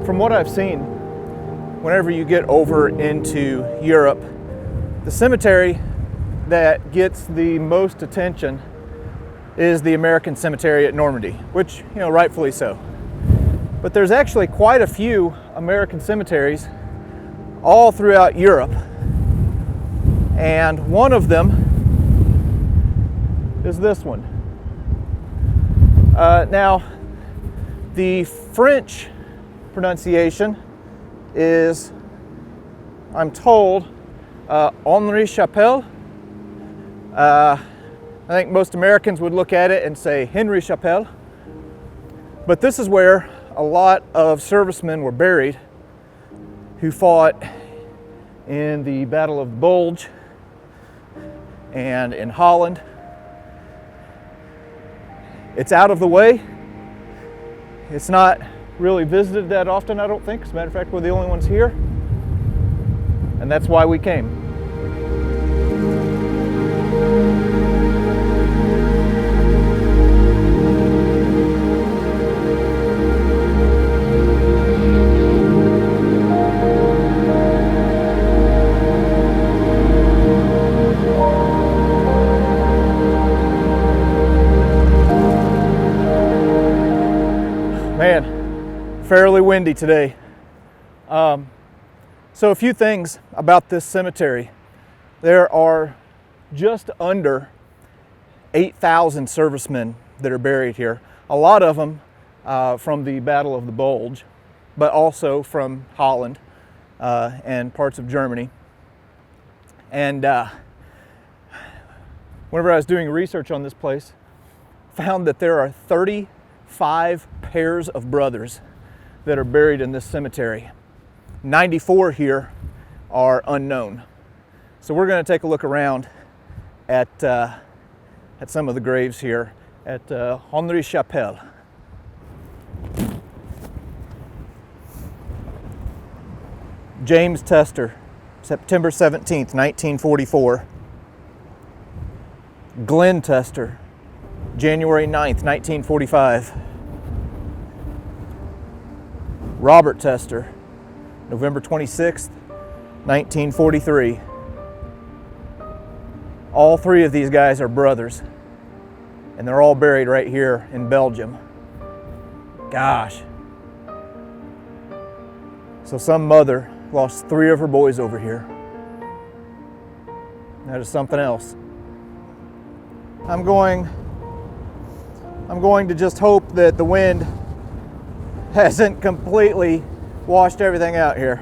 from what I've seen, whenever you get over into Europe, the cemetery that gets the most attention is the American cemetery at Normandy, which, rightfully so. But there's actually quite a few American cemeteries all throughout Europe. And one of them is this one. Now, the French pronunciation is, I'm told, Henri Chapelle. I think most Americans would look at it and say Henry Chapelle. But this is where a lot of servicemen were buried who fought in the Battle of the Bulge and in Holland. It's out of the way. It's not really visited that often, I don't think. As a matter of fact, we're the only ones here. And that's why we came. Man, fairly windy today. So a few things about this cemetery. There are just under 8,000 servicemen that are buried here. A lot of them from the Battle of the Bulge, but also from Holland and parts of Germany. And whenever I was doing research on this place, found that there are 35 pairs of brothers that are buried in this cemetery. 94 here are unknown. So we're going to take a look around at some of the graves here at Henri Chapelle. James Tester, September 17th, 1944. Glenn Tester, January 9th, 1945. Robert Tester, November 26th, 1943. All three of these guys are brothers, and they're all buried right here in Belgium. Gosh. So some mother lost 3 of her boys over here. That is something else. I'm going to just hope that the wind hasn't completely washed everything out here.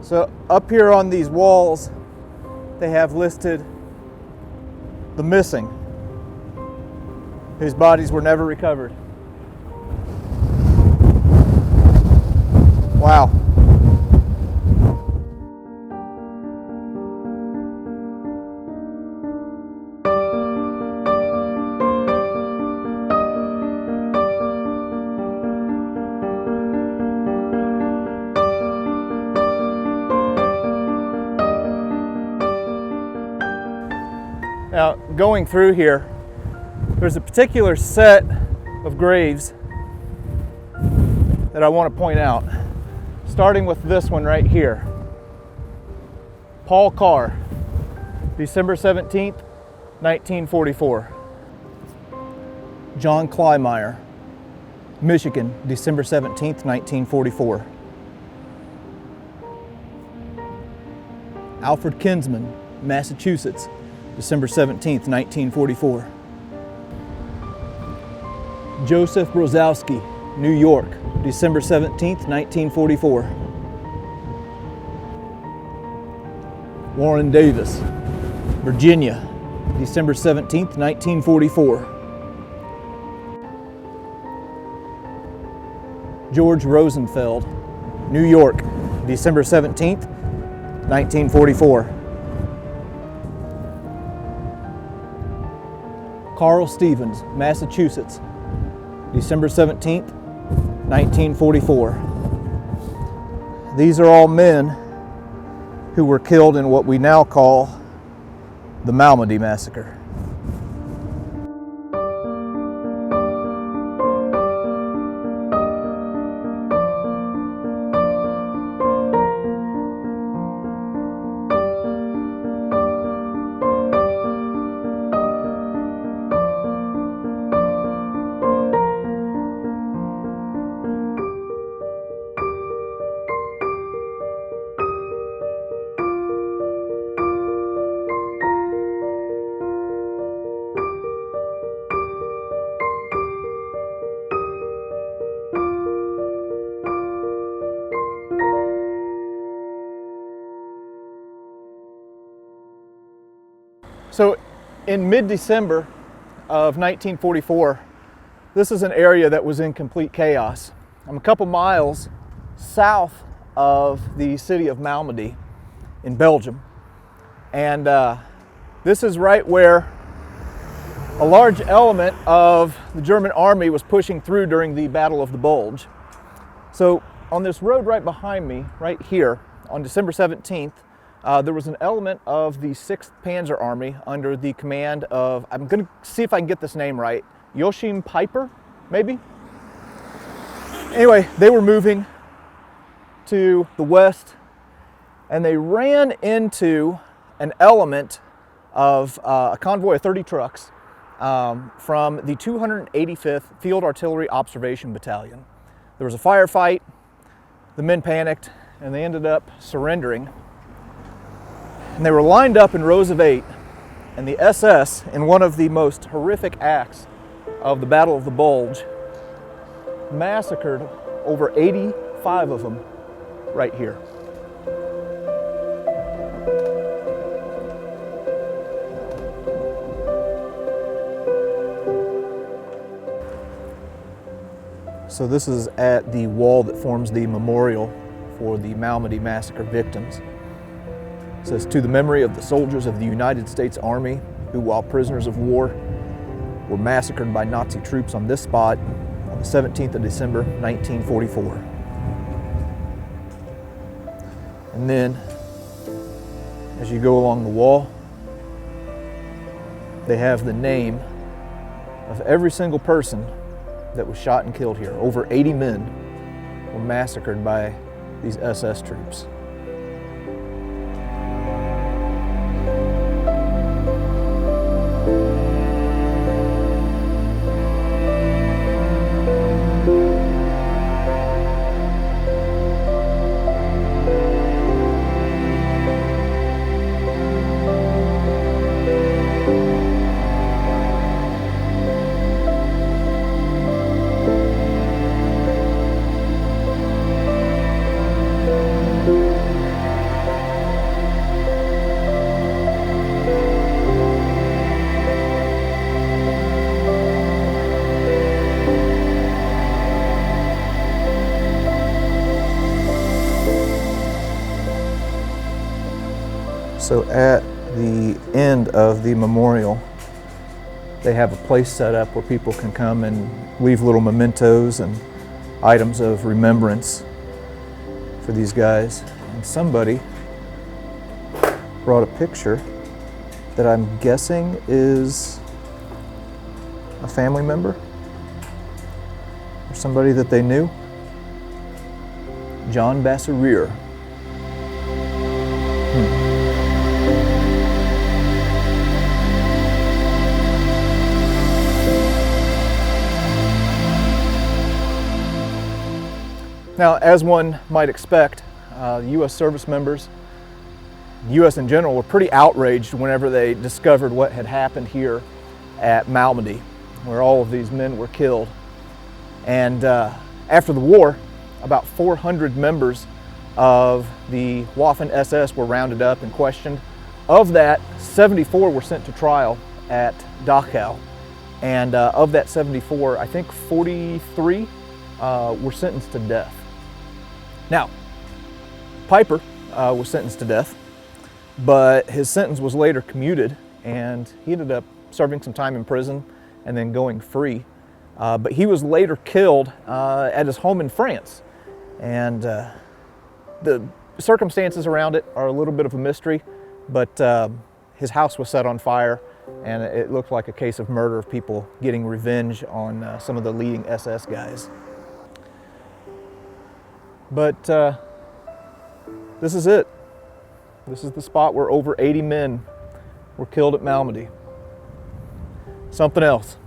So up here on these walls, they have listed the missing, whose bodies were never recovered. Wow. Now, going through here, there's a particular set of graves that I want to point out, starting with this one right here. Paul Carr, December 17th, 1944. John Kleinmeyer, Michigan, December 17th, 1944. Alfred Kinsman, Massachusetts, December 17th, 1944. Joseph Brozowski, New York, December 17th, 1944. Warren Davis, Virginia, December 17th, 1944. George Rosenfeld, New York, December 17th, 1944. Carl Stevens, Massachusetts, December 17th, 1944. These are all men who were killed in what we now call the Malmedy Massacre. in mid-December of 1944, this is an area that was in complete chaos. I'm a couple miles south of the city of Malmedy in Belgium. And this is right where a large element of the German army was pushing through during the Battle of the Bulge. So on this road right behind me, right here, on December 17th, there was an element of the 6th Panzer Army under the command of, I'm going to see if I can get this name right, Joachim Peiper, maybe? Anyway, they were moving to the west, and they ran into an element of a convoy of 30 trucks from the 285th Field Artillery Observation Battalion. There was a firefight, the men panicked, and they ended up surrendering. And they were lined up in rows of 8, and the SS, in one of the most horrific acts of the Battle of the Bulge, massacred over 85 of them right here. So this is at the wall that forms the memorial for the Malmedy Massacre victims. It says, "To the memory of the soldiers of the United States Army who, while prisoners of war, were massacred by Nazi troops on this spot on the 17th of December, 1944. And then, as you go along the wall, they have the name of every single person that was shot and killed here. Over 80 men were massacred by these SS troops. So at the end of the memorial, they have a place set up where people can come and leave little mementos and items of remembrance for these guys. And somebody brought a picture that I'm guessing is a family member or somebody that they knew. John Bassereer. Now, as one might expect, U.S. service members, U.S. in general, were pretty outraged whenever they discovered what had happened here at Malmedy, where all of these men were killed. And after the war, about 400 members of the Waffen-SS were rounded up and questioned. Of that, 74 were sent to trial at Dachau. And of that 74, I think 43 were sentenced to death. Now, Peiper was sentenced to death, but his sentence was later commuted, and he ended up serving some time in prison and then going free. But he was later killed at his home in France. And the circumstances around it are a little bit of a mystery, but his house was set on fire, and it looked like a case of murder, of people getting revenge on some of the leading SS guys. But this is it. This is the spot where over 80 men were killed at Malmedy. Something else.